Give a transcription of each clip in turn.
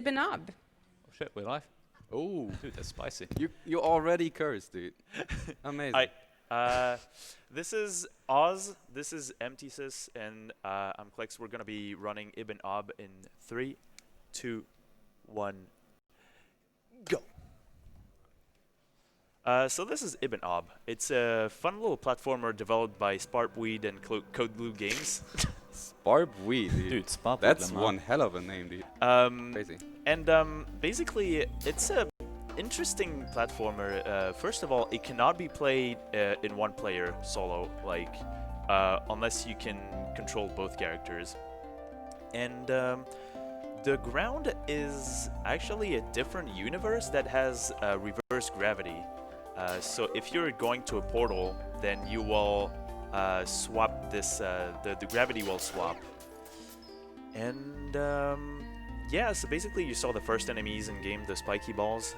Benab. Oh shit, we're live. Oh, Dude, that's spicy. you already cursed, dude. Amazing. This is Oz, this is emptysys, and I'm Klex. We're gonna be running Ibn Ab in 3, 2, 1, go. So this is Ibn Ab. It's a fun little platformer developed by Sparpweed and Code Blue Games. Sparpweed, dude. Dude, Sparpweed. That's one hell of a name, dude. Crazy. And basically, it's a interesting platformer. First of all, it cannot be played in one player solo, like unless you can control both characters. And the ground is actually a different universe that has reverse gravity. So if you're going to a portal, then you will swap this. The gravity will swap. And yeah, so basically you saw the first enemies in game, the spiky balls.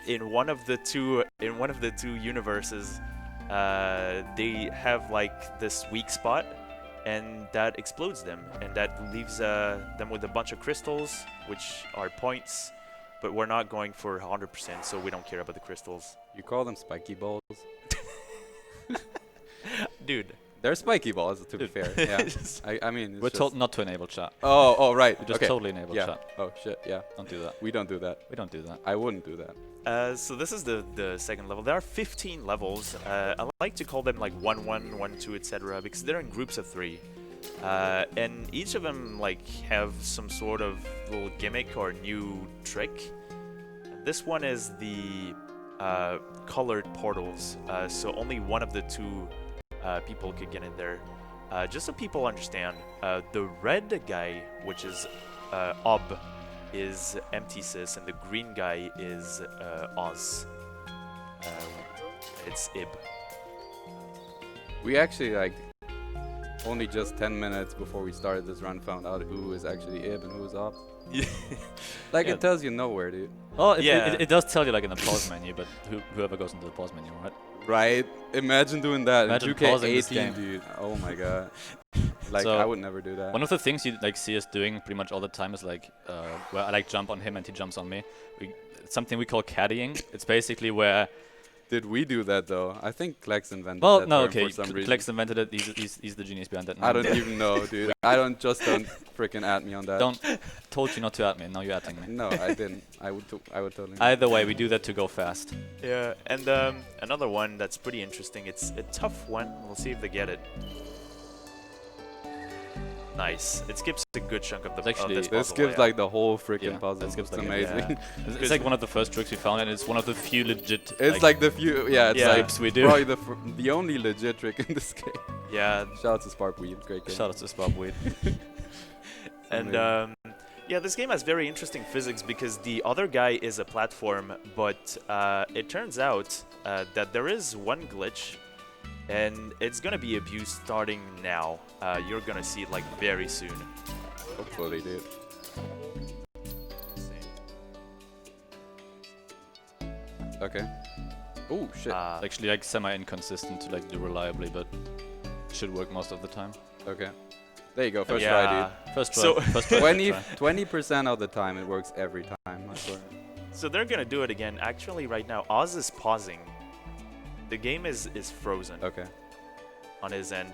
In one of the two universes, they have like this weak spot, and that explodes them, and that leaves them with a bunch of crystals, which are points. But we're not going for 100%, so we don't care about the crystals. You call them spiky balls? Dude. They're spiky balls, to be fair. Yeah. I mean, We're told not to enable chat. Oh, right. We just okay. totally enable chat. Oh, shit, yeah. Don't do that. We don't do that. We don't do that. I wouldn't do that. So this is the second level. There are 15 levels. I like to call them like 1-1, 1-2, etc. because they're in groups of 3. And each of them like have some sort of little gimmick or new trick. This one is the colored portals. So only one of the two people could get in there. Just so people understand, the red guy, which is Ob, is emptysys, and the green guy is Oz. It's Ib. We actually, like, only just 10 minutes before we started this run found out who is actually Ib and who is Ob. Like, Yeah. it tells you nowhere, dude. Oh, Yeah. it does tell you like in the pause menu, but whoever goes into the pause menu, right? Right? Imagine doing that Imagine in pausing this 2K18, game. dude. Oh my god. Like, So, I would never do that. One of the things you like see us doing pretty much all the time is like where I like jump on him and he jumps on me. It's something we call caddying. It's basically where Did we do that, though? I think Klex invented well, that no, term okay, for some reason. Klex invented it. He's the genius behind that. I don't even know, dude. Don't freaking at me on that. Don't told you not to at me. Now you're atting me. No, I didn't. I would totally. Either way, we do that to go fast. Yeah, and another one that's pretty interesting. It's a tough one. We'll see if they get it. Nice. It skips a good chunk of the Actually, this This puzzle gives layout. like the whole freaking Yeah, puzzle. that skips It's like amazing. Yeah. It's like one of the first tricks we found, and it's one of the few legit. It's like the few, yeah, it's Yeah. like Tricks we do. probably the only legit trick in this game. Yeah, Shout out to Sparpweed, great game. Shout out to Sparpweed. and yeah, this game has very interesting physics because the other guy is a platform, but it turns out that there is one glitch, and it's gonna be abused starting now. You're gonna see it like very soon. Hopefully, dude. Okay. Oh shit. Actually, like semi-inconsistent to like do reliably, but should work most of the time. Okay. There you go. First yeah. try, First try. So First try. dude. try. 20% of the time it works every time. I swear. So they're gonna do it again. Actually, right now, Oz is pausing. The game is frozen Okay. on his end,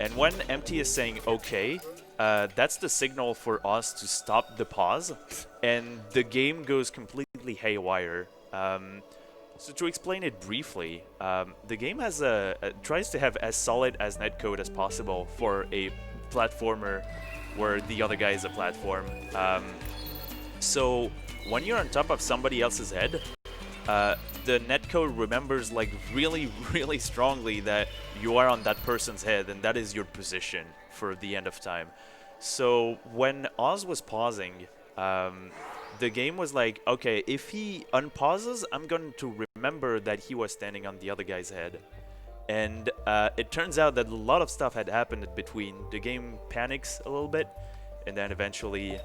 and when Empty is saying okay, that's the signal for Oz to stop the pause, and the game goes completely haywire. So to explain it briefly, the game has tries to have as solid as netcode as possible for a platformer where the other guy is a platform. So when you're on top of somebody else's head, the netcode remembers like really, really strongly that you are on that person's head, and that is your position for the end of time. So when Oz was pausing, the game was like, okay, if he unpauses, I'm going to remember that he was standing on the other guy's head. And it turns out that a lot of stuff had happened in between. The game panics a little bit, and then eventually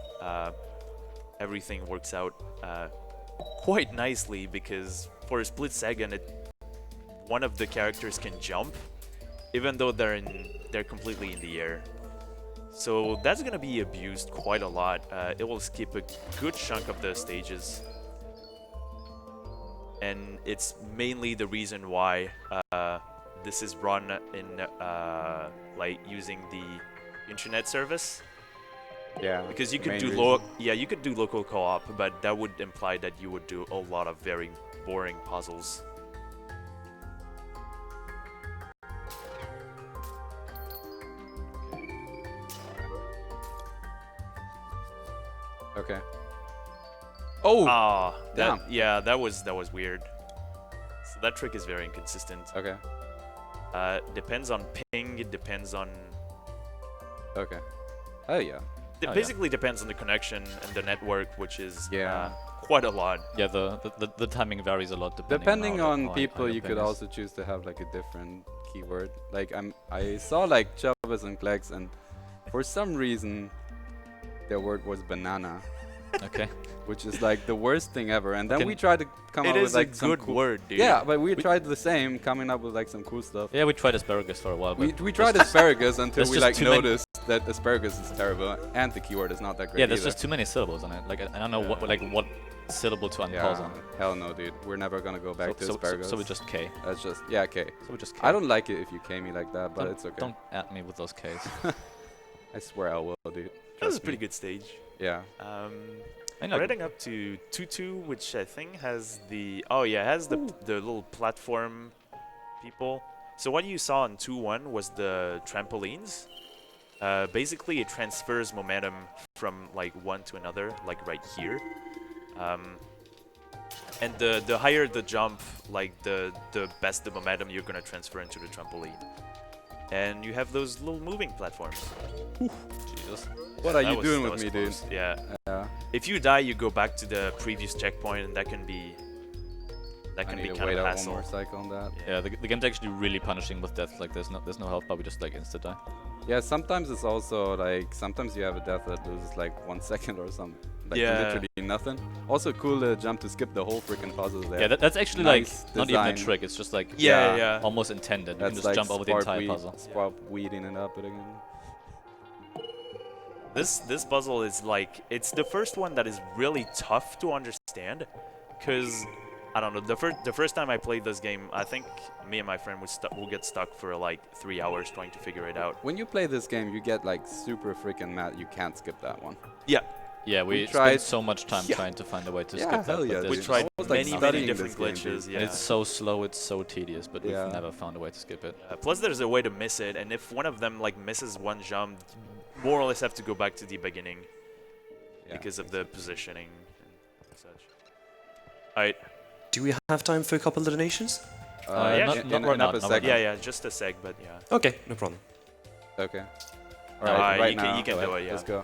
everything works out quite nicely, because for a split second, one of the characters can jump, even though they're completely in the air. So that's gonna be abused quite a lot. It will skip a good chunk of the stages. And it's mainly the reason why this is run in like using the internet service. Yeah. Because you the could main do reason. you could do local co-op, but that would imply that you would do a lot of very boring puzzles. Okay. Oh. Ah, damn. that was weird. So that trick is very inconsistent. Okay. Depends on ping. It depends on. Okay. Oh yeah. It basically depends on the connection and the network, which is Yeah. quite a lot. Yeah, the timing varies a lot Depending how on how people, your you ping could is. also choose to have like a different keyword. Like I saw like Chavez and Klex, and for some reason, their word was banana, Okay. which is like the worst thing ever. And then Can- we tried to come It up with is a like some good cool word, dude. Yeah, but we tried the same, coming up with like some cool stuff. Yeah, we tried asparagus for a while. But We tried asparagus until there's we just like too many- noticed that asparagus is terrible and the keyword is not that great. yeah, there's either. just too many syllables on it. Like I don't know what syllable to unpause Yeah, on. hell no, dude. We're never gonna go back to So asparagus. we just K. That's just okay. So we just K. I don't like it if you K me like that, but Don't- it's okay. Don't at me with those Ks. I swear I will, dude. That was a Trust pretty me. good stage. Yeah. I know. Heading up to 2-2, which I think has the the little platform people. So what you saw in 2-1 was the trampolines. Basically, it transfers momentum from like one to another, like right here. And the higher the jump, like the best the momentum you're gonna transfer into the trampoline. And you have those little moving platforms. Jesus. What are That you was- doing that with was me, dude? close. Yeah. Yeah. If you die, you go back to the previous checkpoint, and that can be I kind need to of wait a out one hassle. more cycle on that. Yeah, the game's actually really punishing with death. Like there's no health bar, we just like insta die. Yeah, sometimes it's also like sometimes you have a death that loses like 1 second or something. Like Yeah. literally nothing. Also cool jump to skip the whole freaking puzzle there. Yeah, that's actually Nice like not even a design. trick. It's just like Yeah. almost intended. You That's can just like jump over the entire puzzle. Spark weeding it up again. This puzzle is like, it's the first one that is really tough to understand, because I don't know, the first time I played this game, I think me and my friend will get stuck for like 3 hours trying to figure it out. When you play this game, you get like super freaking mad. You can't skip that one. Yeah, Yeah, we tried- spent so much time trying to find a way to Yeah, skip that. hell but yeah, there's we dude. just- tried I was, like, many studying different this game, glitches. dude. Yeah. And it's so slow, it's so tedious, but Yeah. we've never found a way to skip it. Plus, there's a way to miss it, and if one of them like misses one jump, you more or less have to go back to the beginning Yeah. because of the positioning and such. All right. Do we have time for a couple of donations? yeah, not- sure. not right now, a not right second. Yeah, just a sec, but yeah. Okay, no problem. Okay. All No, right, right you can- now. you can do it, yeah. Let's go.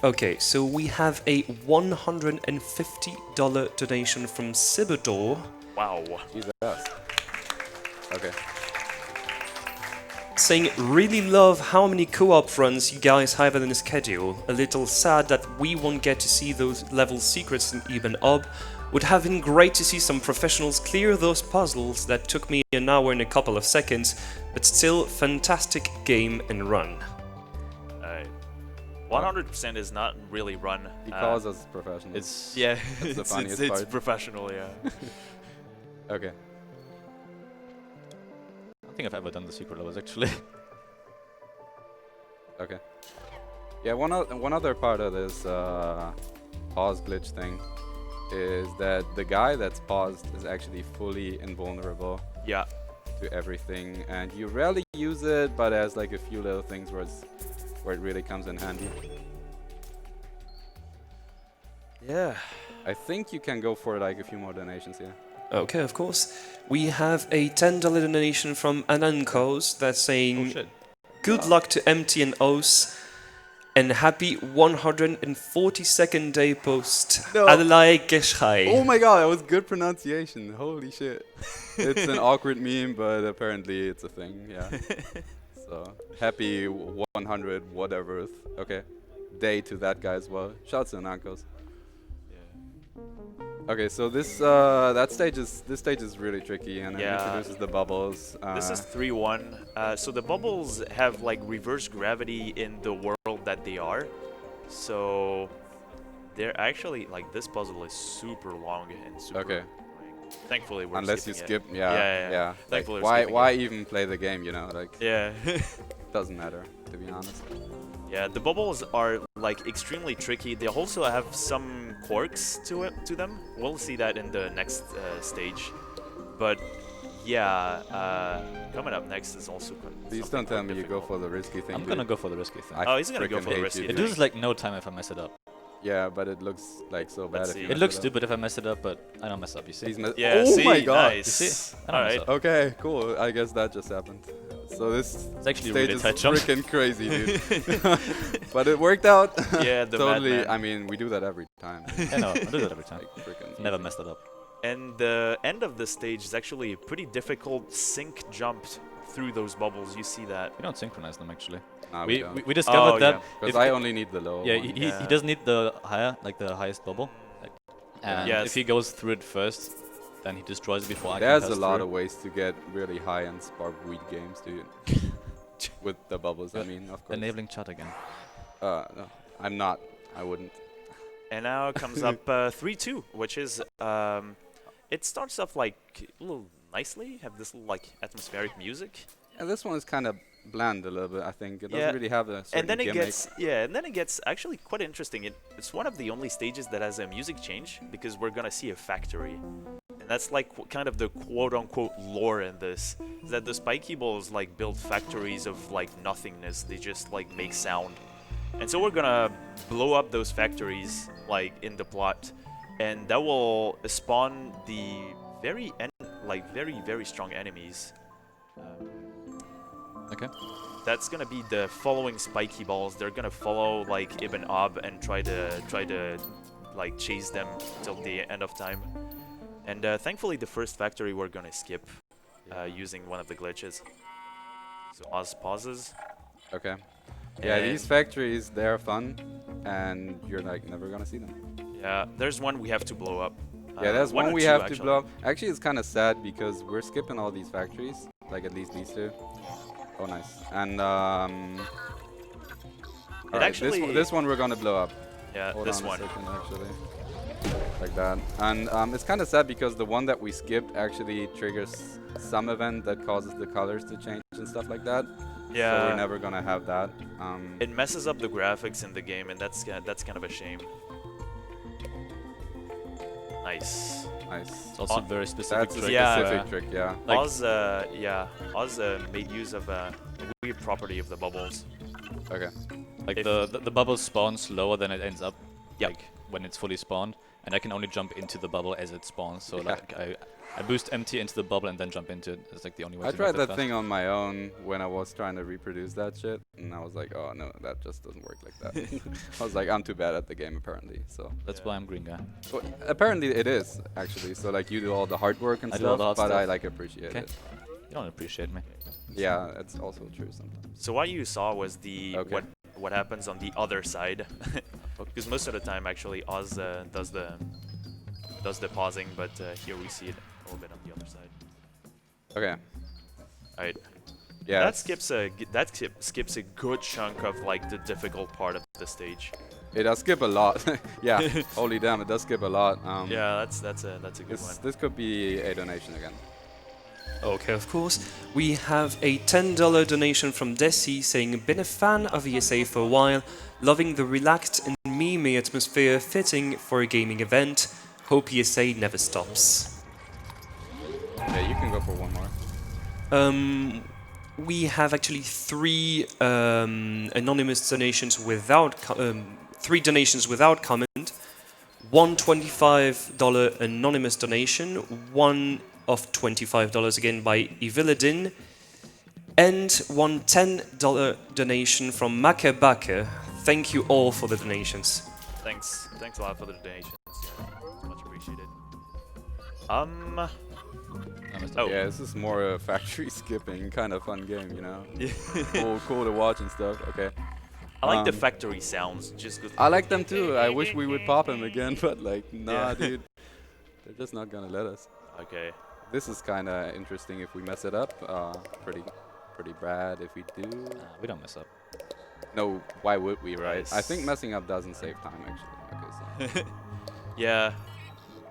Okay, so we have a $150 donation from Cibador, Wow. Jesus. Okay. saying, really love how many co-op runs you guys have in the schedule. A little sad that we won't get to see those level secrets in Even Ob. Would have been great to see some professionals clear those puzzles that took me an hour and a couple of seconds, but still fantastic game and run. Alright. 100% is not really run. He calls us professionals. It's Yeah, That's the it's funniest it's part. professional, yeah. Okay. I don't think I've ever done the secret levels actually. Okay. Yeah, one other part of this pause glitch thing is that the guy that's paused is actually fully invulnerable Yeah. to everything, and you rarely use it, but there's like a few little things where it really comes in handy. Yeah. I think you can go for like a few more donations here. Okay, of course. We have a $10 donation from Anankos that's saying, Oh shit. good luck to Empty and Os, and happy 142nd day post. No. Adelaide Geschrei. Oh my god, that was good pronunciation. Holy shit. It's an awkward meme, but apparently it's a thing, yeah. So, happy 100 whatever. Okay. Day to that guy as well. Shouts to Nankos. Okay, so this stage is really tricky, and it Yeah. introduces the bubbles. This is 3-1. So the bubbles have like reverse gravity in the world that they are. So they're actually like this puzzle is super long and super. Okay. Like, thankfully we're unless you skipping skip, it. yeah. Like, Thankfully we're why skipping it. even play the game? You know, like Yeah. doesn't matter, to be honest. Yeah, the bubbles are like extremely tricky. They also have some quirks to them. We'll see that in the next stage. But yeah, coming up next is also. Please don't tell me you go for the risky thing. I'm gonna go for the risky thing. I Oh, he's gonna go frickin' for the hate risky you, It dude. loses like no time if I mess it up. Yeah, but it looks like so bad Let's if see. you It mess It looks up. stupid if I mess it up, but I don't mess up, you see. Yeah, oh see? my god! Nice. You see? I don't Alright. mess up. Okay, cool. I guess that just happened. So this It's actually a stage really is tight jump. freaking crazy, dude. But it worked out. Yeah, the totally. madman. I mean, we do that every time. I know, I do that every time. Like, freaking Never easy. messed it up. And the end of the stage is actually a pretty difficult sync jump through those bubbles. You see that? We don't synchronize them actually. Nah, We don't. we discovered Oh, that yeah. Because if I it- only need the low yeah, one. he Yeah. doesn't need the higher, like the highest bubble. Like, and Yes. if he goes through it first, then he destroys it before I There's can a pass lot through. of ways to get really high and spark weed games, dude. With the bubbles, I mean, of course. Enabling chat again. No, I'm not. I wouldn't. And now comes up 3-2, which is it starts off like a little nicely. Have this little like atmospheric music, Yeah, this one is kind of bland a little bit. I think it doesn't Yeah, really have a certain and then it gimmick. gets actually quite interesting. It's one of the only stages that has a music change because we're gonna see a factory, and that's like kind of the quote-unquote lore in this. Is that the spiky balls like build factories of like nothingness. They just like make sound, and so we're gonna blow up those factories like in the plot, and that will spawn the very very strong enemies. Okay. That's gonna be the following spiky balls. They're gonna follow like Ibn Ab and try to like chase them till the end of time. And thankfully, the first factory we're gonna skip using one of the glitches. So Oz pauses. Okay. Yeah, And- these factories, they're fun, and you're like never gonna see them. Yeah, there's one we have to blow up. Yeah, there's one or we two, have to actually. blow up. Actually, it's kind of sad because we're skipping all these factories, like at least these two. Oh, nice. And alright, actually- this one we're gonna blow up. Yeah, Hold this on one. a second, actually. Like that. And it's kind of sad because the one that we skipped actually triggers some event that causes the colors to change and stuff like that. So Yeah. we're never gonna have that. It messes up the graphics in the game, and that's kind of a shame. Nice. Nice. It's also a very specific That's a trick. Yeah. specific trick, yeah. Like- Oz made use of a weird property of the bubbles. Okay. Like If- the bubble spawns slower than it ends up. Yep. Like when it's fully spawned, and I can only jump into the bubble as it spawns. So Yeah. like I boost empty into the bubble and then jump into it. It's like the only way I to tried make that fast. thing on my own when I was trying to reproduce that shit, and I was like, oh no, that just doesn't work like that. I was like, I'm too bad at the game apparently. So That's Yeah. why I'm green guy. well, apparently it is actually. So like you do all the hard work and I do all stuff, the hard but I stuff. like appreciate Okay. it. You don't appreciate me. Yeah, it's also true sometimes. So what you saw was the Okay. what happens on the other side, because most of the time actually Oz does the pausing, but here we see it a little bit on the other side. Okay. Alright, Yeah. that skips a good chunk of like the difficult part of the stage. It does skip a lot. Yeah. Holy damn, it does skip a lot. Yeah, that's a good one. This could be a donation again. Okay, of course. We have a $10 donation from Desi saying, been a fan of ESA for a while, loving the relaxed and memey atmosphere fitting for a gaming event. Hope ESA never stops. Yeah, you can go for one more. We have actually three anonymous donations without three donations without comment. One $25 anonymous donation, one of $25 again by Eviladin, and one $10 donation from Makebake. Thank you all for the donations. Thanks a lot for the donations. Yeah, it's much appreciated. I messed Oh. up. Yeah, this is more a factory skipping kind of fun game, you know. Cool to watch and stuff. Okay. I like the factory sounds. Just 'cause I like them too. I wish we would pop him again, but like, nah, Yeah. dude. They're just not gonna let us. Okay. This is kind of interesting if we mess it up. Pretty bad if we do. We don't mess up. No, why would we, right? I think Nice. messing up doesn't save time, actually. Okay, so. Yeah.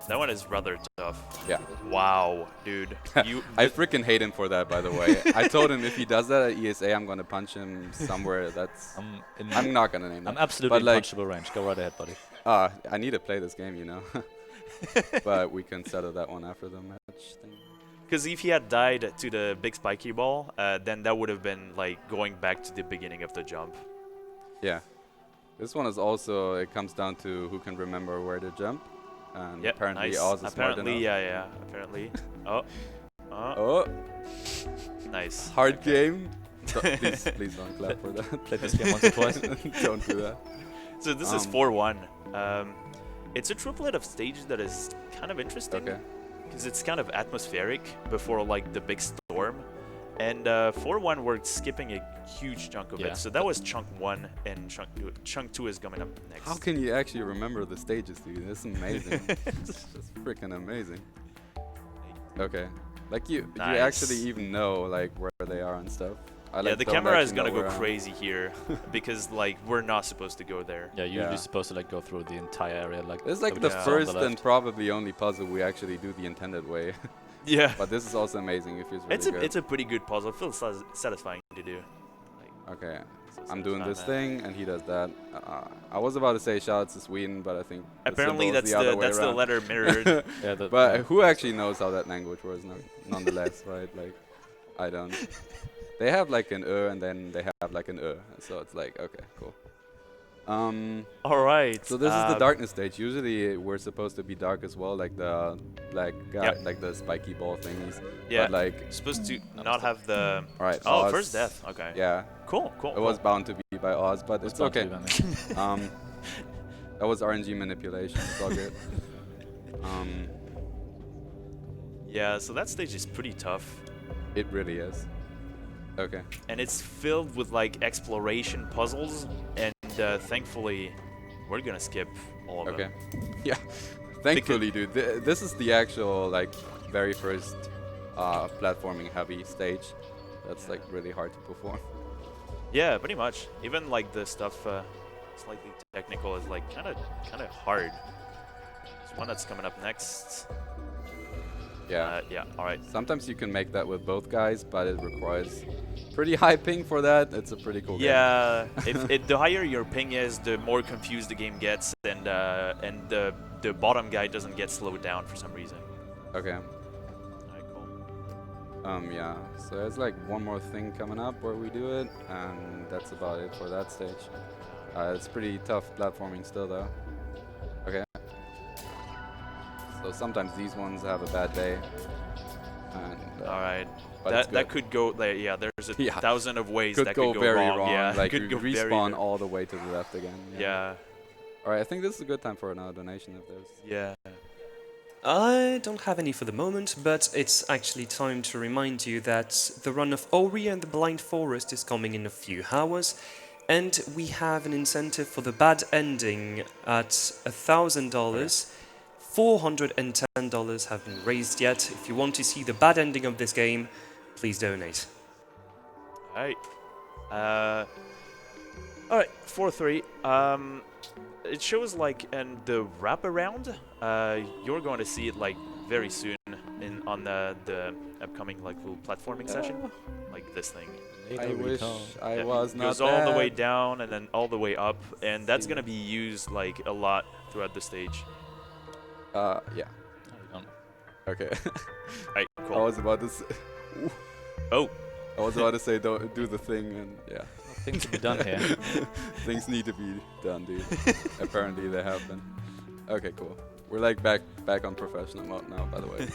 That one is rather tough. Yeah. Wow, dude. You. I freaking hate him for that, by the way. I told him if he does that at ESA, I'm gonna punch him somewhere. That's. I'm not gonna name I'm that. absolutely in like, punchable range. Go right ahead, buddy. I need to play this game, you know. But we can settle that one after the match thing. Because if he had died to the big spiky ball, then that would have been like going back to the beginning of the jump. Yeah. This one is also, it comes down to who can remember where to jump. And Yep, apparently nice. Oz is smart Apparently, enough. yeah, apparently. Oh. Oh, Nice. hard game. Please don't clap for that. Played this game once or twice. Don't do that. So this is 4-1. It's a triplet of stages that is kind of interesting. Okay. Because it's kind of atmospheric before like the big storm. And 4-1 we're skipping a huge chunk of Yeah. it. So that was chunk 1 and chunk 2 is coming up next. How can you actually remember the stages, dude? That's amazing. It's just freaking amazing. Okay. Like you Nice. actually even know like where they are and stuff. I Yeah, like the don't camera is actually gonna know go where I am. crazy here because like we're not supposed to go there. Yeah, usually Yeah. supposed to like go through the entire area. Like It's like we the just saw on first left. and probably only puzzle we actually do the intended way. Yeah. But this is also amazing. It feels really good. It's a pretty good puzzle. It feels satisfying to do. Okay. So I'm doing satisfying, this man. thing and he does that. I was about to say shout out to Sweden, but I think the Apparently symbol is that's the other the way that's the around. letter mirrored. Yeah, But who actually knows how that language works nonetheless, right? Like, I don't. They have like an and then they have like an so it's like, okay, cool. All right. So this is the darkness stage. Usually we're supposed to be dark as well, like the black guy, Yep. like the spiky ball thingies. Yeah. But like, Supposed to not have the. all right. Oh, Oz, first death. Okay. Yeah, Cool. it was bound to be by Oz, but it's bound to okay. be by me. That was RNG manipulation. It's all good. Yeah. So that stage is pretty tough, It really is. Okay. and it's filled with like exploration puzzles, and thankfully, we're gonna skip all of Okay. them. Yeah. Thankfully, dude. This is the actual like very first platforming heavy stage. That's like really hard to perform. Yeah, pretty much. Even like the stuff slightly technical is like kind of hard. There's one that's coming up next. Yeah. Yeah. All right. Sometimes you can make that with both guys, but it requires pretty high ping for that. It's a pretty cool game. Yeah, the higher your ping is, the more confused the game gets, and the bottom guy doesn't get slowed down for some reason. Okay. Alright, cool. Yeah. So there's like one more thing coming up where we do it, and that's about it for that stage. It's pretty tough platforming still, though. Okay. So sometimes these ones have a bad day. And, All right. but it's That good. could go. Yeah, there's a Yeah. thousand of ways Could that go could go very wrong. Yeah, Like could you go very respawn all the way to the left again. Yeah. All right. I think this is a good time for another donation if there's. Yeah. I don't have any for the moment, but it's actually time to remind you that the run of Ori and the Blind Forest is coming in a few hours, and we have an incentive for the bad ending at $1,000. $410 have been raised yet. If you want to see the bad ending of this game, please donate. All right. All right. 4-3. It shows like in the wraparound. You're going to see it like very soon on the upcoming like little platforming session, like this thing. I wish I Yeah, was it not goes all the way that. down and then all the way up, and that's See. gonna be used like a lot throughout the stage. Yeah. No, you don't. Okay. Alright, I cool. was about to say. Oh, I was about to say don't do the thing, and yeah. Things to be done here. Things need to be done, dude. Apparently they have been. Okay, cool. We're like back on professional mode now, by the way.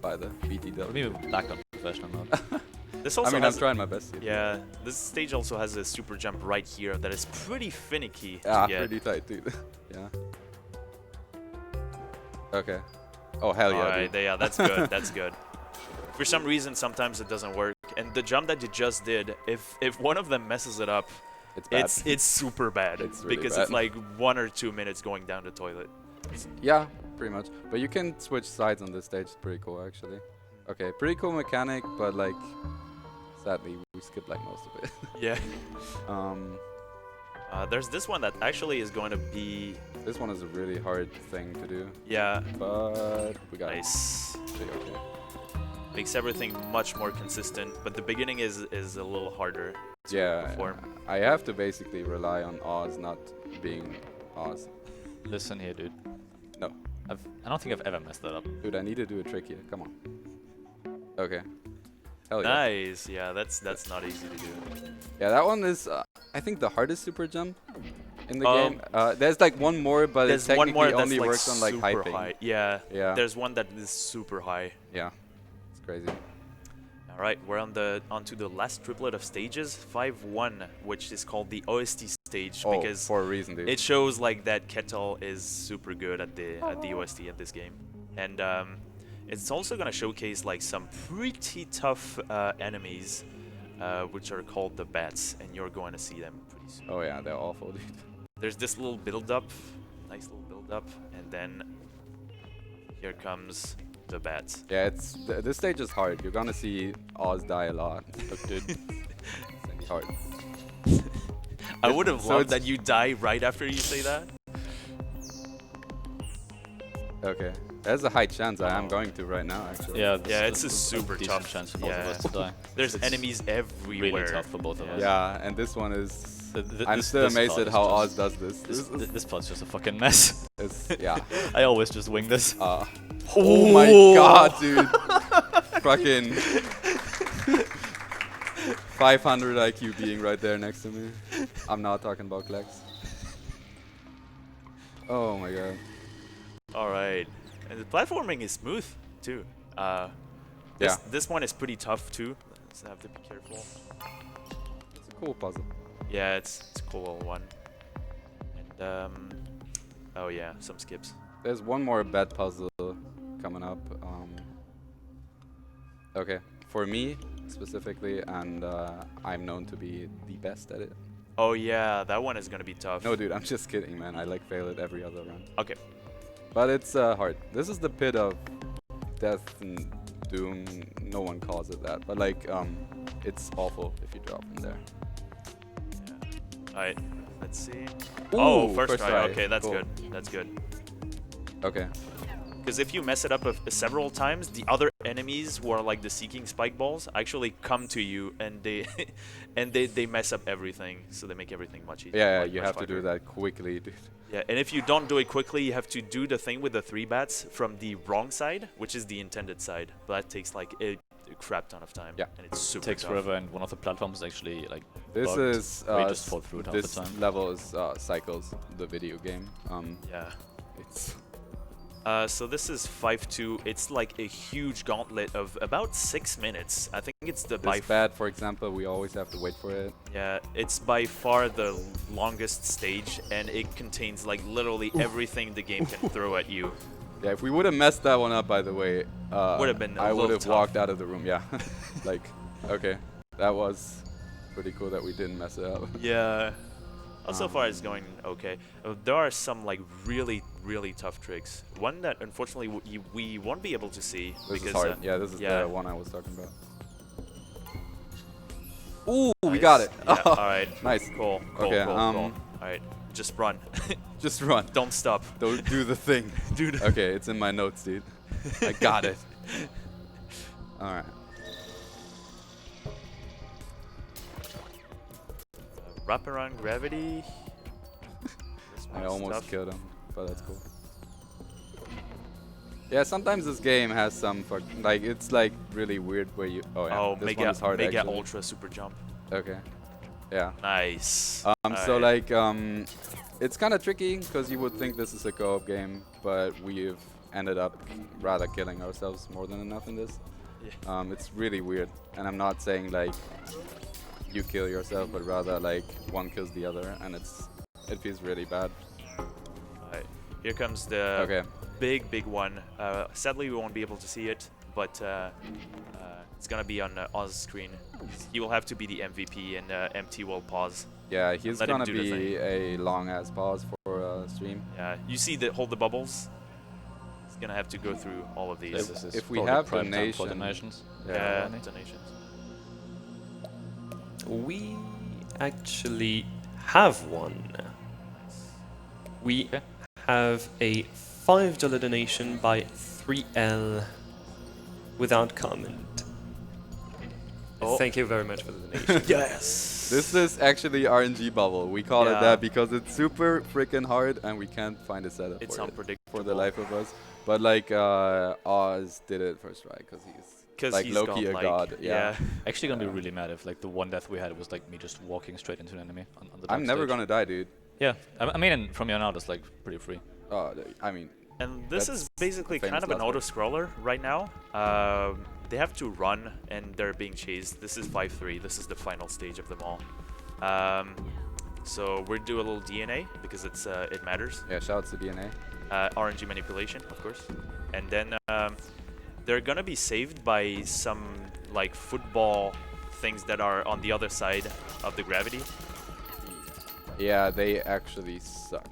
By the BTW. What do you mean back on professional mode? this I also mean, I'm has. trying my best here. Yeah, this stage also has a super jump right here that is pretty finicky Ah, to get. pretty tight, dude. Yeah. Okay. Oh, hell yeah, Alright, dude. yeah, that's good. That's good. For some reason, sometimes it doesn't work, and the jump that you just did, if one of them messes it up, It's bad. It's super bad It's really because bad. it's like 1 or 2 minutes going down the toilet. Yeah, pretty much. But you can switch sides on this stage. It's pretty cool, actually. Okay, pretty cool mechanic, but like, sadly, we skipped like most of it. Yeah. um, There's this one that actually is going to be this one is a really hard thing to do, yeah but we got nice. it. Pretty okay. Makes everything much more consistent, but the beginning is a little harder to Yeah, perform. I have to basically rely on Oz not being Oz. Listen here, dude. No, I don't think I've ever messed that up. dude, I need to do a trick here. Come on. Okay. Hell yeah. Nice. Yeah, that's not easy to do. Yeah, that one is, I think, the hardest super jump in the Um, game. There's like one more, but it There's technically one more that's only like works on like high super ping. high. Yeah. Yeah. There's one that is super high. Yeah, it's crazy. All right, we're onto the last triplet of stages, 5-1, which is called the OST stage Oh, because for a reason, dude. it shows like that Kettle is super good at the OST at this game, and it's also gonna showcase like some pretty tough enemies, which are called the bats, and you're going to see them pretty soon. Oh yeah, they're awful, dude. There's this little build-up, nice little build-up, and then here comes the bats. Yeah, this stage is hard. You're gonna see Oz die a lot. Look, dude. It's gonna be hard. I would have So loved it's- that you die right after you say that. Okay, there's a high chance I am going to right now, actually. Yeah, Yeah, it's a this is super decent tough. chance for both of Yeah. us to die. There's It's enemies everywhere. really tough for both of us. Yeah, and this one is. I'm This still amazed part at is how just- Oz does this. This part's just a fucking mess. Is yeah. I always just wing this. Oh my god, dude! Fucking 500 IQ being right there next to me. I'm not talking about Klex. Oh my god. All right, and the platforming is smooth too. This one is pretty tough too, so I have to be careful. It's a cool puzzle. Yeah, it's a cool little one. And oh yeah, some skips. There's one more bad puzzle coming up. Okay, for me specifically, and I'm known to be the best at it. Oh yeah, that one is gonna be tough. No, dude, I'm just kidding, man. I like fail it every other round. Okay. But it's hard. This is the pit of death and doom. No one calls it that, but like, it's awful if you drop in there. Yeah. All right, let's see. Ooh, Oh, first first try. try. Okay, that's Cool. good. That's good. Okay. Because if you mess it up several times, the other enemies who are like the seeking spike balls actually come to you and they they mess up everything, so they make everything much easier. Yeah, much you have to do harder. that quickly, dude. Yeah, and if you don't do it quickly, you have to do the thing with the 3 bats from the wrong side, which is the intended side. But that takes like a crap ton of time. Yeah. and it's super Takes tough. forever, and one of the platforms is actually like This bugged. is We just fall through it half the this time. level is Cycles, the video game. Yeah. It's So this is 5-2. It's like a huge gauntlet of about 6 minutes. I think it's the this bad, for example. We always have to wait for it. Yeah, it's by far the longest stage, and it contains like literally everything the game can throw at you. Yeah, if we would have messed that one up, by the way, Would've been a I would little have tough. walked out of the room. Yeah, like, okay, that was pretty cool that we didn't mess it up. Yeah. So far it's going okay. There are some like really tough tricks. One that unfortunately we won't be able to see This because is hard. Yeah, this is yeah. the one I was talking about. Ooh, we Nice. got it. Yeah, all right. Nice. Cool. Okay, Cool. All right. Just run. Just run. Don't stop. Don't do the thing. Dude. Okay, it's in my notes, dude. I got it. All right. Wraparound gravity. This I one's almost tough. killed him, but that's cool. Yeah, sometimes this game has some like it's like really weird where you. Oh yeah, Oh, this mega one is hard mega actually. ultra super jump. Okay. Yeah. Nice. So Alright. like it's kind of tricky because you would think this is a co-op game, but we've ended up rather killing ourselves more than enough in this. Yeah. It's really weird, and I'm not saying like you kill yourself, but rather like one kills the other, and it feels really bad. Alright. Here comes the Okay. big one. Sadly, we won't be able to see it, but it's gonna be on Oz's screen. He will have to be the MVP, and MT will pause. Yeah, he's let him gonna do the be thing. a long ass pause for stream. Yeah, you see the hold the bubbles. He's gonna have to go through all of these. This is If we probably have prime time for donations, Yeah, Donate. donations. We actually have one. We Okay. have a $5 donation by 3L without comment. Oh. Thank you very much for the donation. Yes. this is actually RNG bubble. We call it Yeah. that because it's super freaking hard and we can't find a setup It's for it unpredictable. for the life of us. But like Oz did it first try because he's like he's low-key a godlike. god. Yeah. Actually gonna be really mad if like the one death we had was like me just walking straight into an enemy on the I'm dark never stage. gonna die, dude. Yeah, I mean, and from here on out, it's like pretty free. I mean, And this is That's basically famous kind of an last word. auto-scroller right now. They have to run and they're being chased. This is 5-3. This is the final stage of them all. So we'll do a little DNA because it matters. yeah. Shout out to DNA. RNG manipulation, of course. And then they're gonna be saved by some like football things that are on the other side of the gravity. Yeah, they actually suck.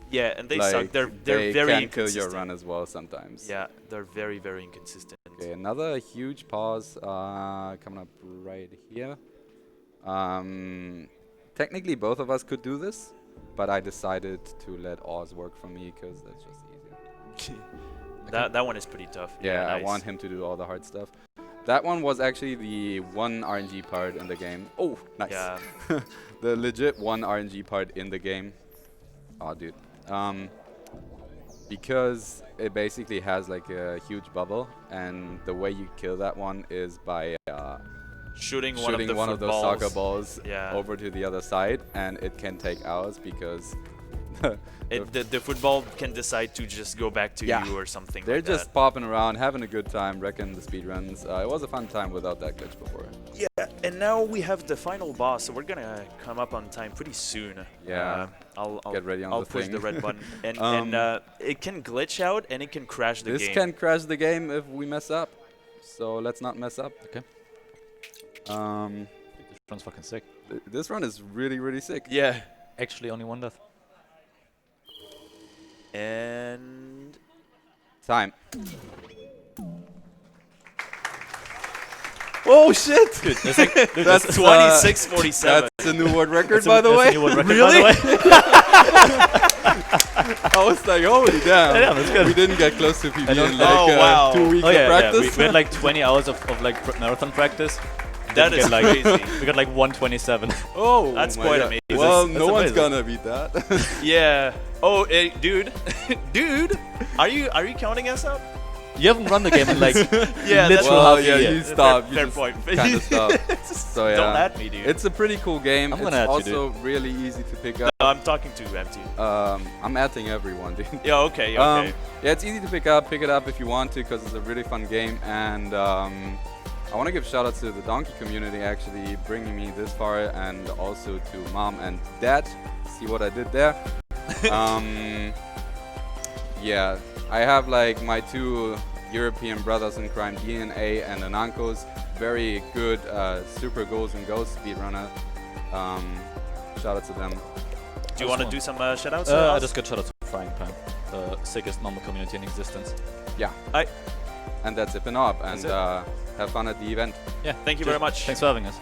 Yeah, and they like, suck. They're they very can kill inconsistent. your run as well sometimes. Yeah, they're very, very inconsistent. Okay, another huge pause coming up right here. Technically, both of us could do this, but I decided to let Oz work for me because that's just easier. That one is pretty tough. Yeah, I nice. want him to do all the hard stuff. That one was actually the one RNG part in the game. Oh, nice. Yeah. The legit one RNG part in the game. Oh, dude. Because it basically has like a huge bubble, and the way you kill that one is by Shooting shooting one of the those footballs. soccer balls Yeah. over to the other side, and it can take hours because The football can decide to just go back to Yeah. you or something they're like just popping around, having a good time, wrecking the speedruns. It was a fun time without that glitch before. that. Yeah, and now we have the final boss, so we're gonna come up on time pretty soon. Yeah. I'll Get ready on I'll the push thing. the red button, and Um, it can glitch out and it can crash the This game. can crash the game if we mess up, so let's not mess up. Okay. This run's fucking sick. This run is really, really sick. Yeah. Actually, only one death. And Time. Oh shit! It's like, dude, That's 26:47. That's a new world record, that's a- by the that's a way. new world record, Really? by the way. I was like, holy damn. Yeah, that's good. We didn't get close to PB in know- like Oh, wow. 2 weeks Oh yeah, of practice. we had like 20 hours of like marathon practice. that Didn't is get, like, crazy. We got like 127. Oh, That's my quite God. amazing. Well, That's no one's amazing. gonna beat that. Yeah. Oh, dude, dude, are you counting us out? You haven't run the game in like Yeah, that's literal well, half yeah, a year. you stop. fair You point. kind of stop. So yeah, Don't at me, dude. it's a pretty cool game. I'm It's gonna at you, also really easy to pick up. I'm talking to Empty. I'm atting everyone, dude. Yeah. Okay. Okay. Yeah, it's easy to pick up. Pick it up if you want to, because it's a really fun game. And I want to give shout out to the Donkey community actually bringing me this far, and also to Mom and Dad. See what I did there? Yeah, I have like my two European brothers in crime, DNA and Anankos. Very good Super Goals and Ghost speedrunner. Shout out to them. Do you want to do some shoutouts? I just got shout out to Frying Pan, the sickest Malmö community in existence. Yeah. Hi. And that's it. Been up, and That's it. have fun at the event. Yeah. Thank you very much. Thanks for having us.